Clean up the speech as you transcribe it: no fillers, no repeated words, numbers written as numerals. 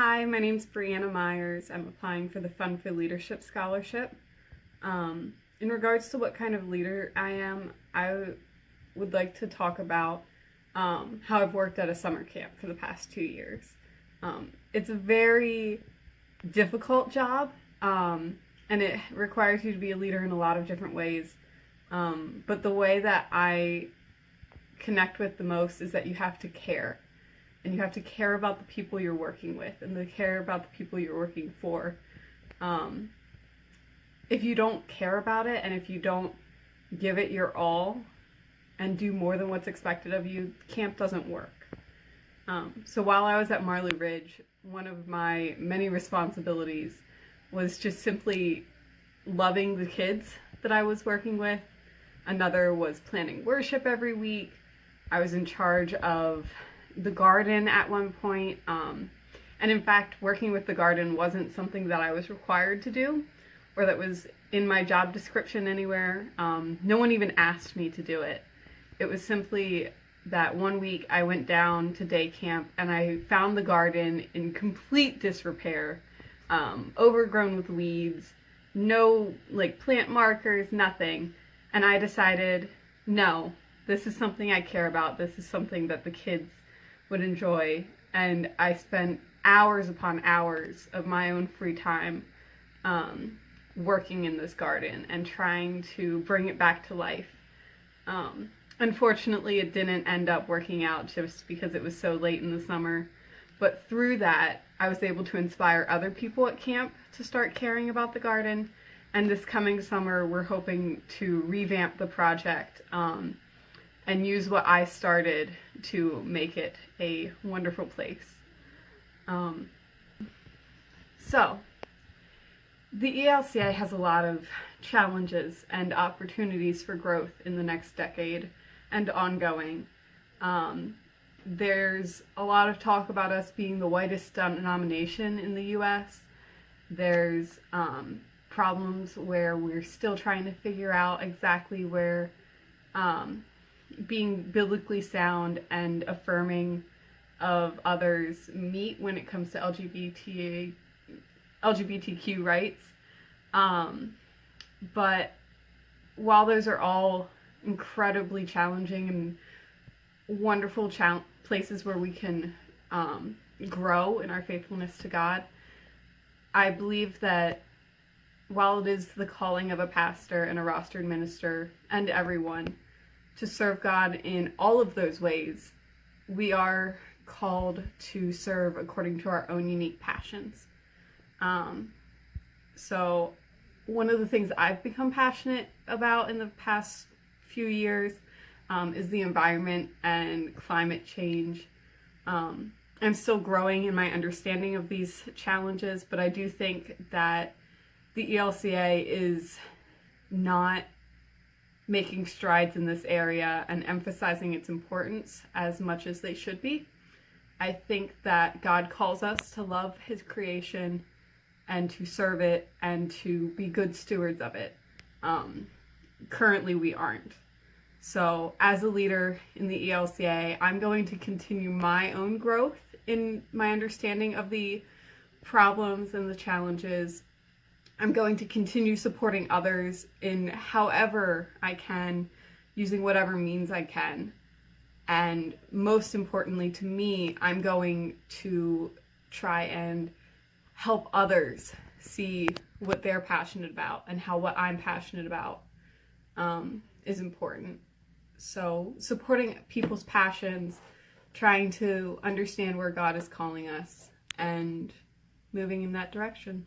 Hi, my name's Breanna Myers. I'm applying for the Fund for Leadership Scholarship. In regards to what kind of leader I am, I would like to talk about how I've worked at a summer camp for the past 2 years. It's a very difficult job, and it requires you to be a leader in a lot of different ways. But the way that I connect with the most is that you have to care. And you have to care about the people you're working with and to care about the people you're working for. If you don't care about it and if you don't give it your all and do more than what's expected of you, camp doesn't work. So while I was at Marley Ridge, one of my many responsibilities was just simply loving the kids that I was working with. Another was planning worship every week. I was in charge of the garden at one point, and in fact working with the garden wasn't something that I was required to do or that was in my job description anywhere. No one even asked me to do it. It was simply that one week I went down to day camp and I found the garden in complete disrepair, overgrown with weeds, no plant markers, nothing, and I decided, no, this is something I care about. This is something that the kids would enjoy, and I spent hours upon hours of my own free time working in this garden and trying to bring it back to life. Unfortunately, it didn't end up working out just because it was so late in the summer, but through that, I was able to inspire other people at camp to start caring about the garden, and this coming summer, we're hoping to revamp the project and use what I started to make it a wonderful place. So, the ELCA has a lot of challenges and opportunities for growth in the next decade and ongoing. There's a lot of talk about us being the whitest denomination in the U.S. There's problems where we're still trying to figure out exactly where being biblically sound and affirming of others meet when it comes to LGBTQ rights. But while those are all incredibly challenging and wonderful places where we can grow in our faithfulness to God, I believe that while it is the calling of a pastor and a rostered minister and everyone to serve God in all of those ways, we are called to serve according to our own unique passions. So one of the things I've become passionate about in the past few years is the environment and climate change. I'm still growing in my understanding of these challenges, but I do think that the ELCA is not making strides in this area and emphasizing its importance as much as they should be. I think that God calls us to love His creation and to serve it and to be good stewards of it. Currently, we aren't. So as a leader in the ELCA, I'm going to continue my own growth in my understanding of the problems and the challenges. I'm going to continue supporting others in however I can, using whatever means I can. And most importantly to me, I'm going to try and help others see what they're passionate about and how what I'm passionate about is important. So supporting people's passions, trying to understand where God is calling us, and moving in that direction.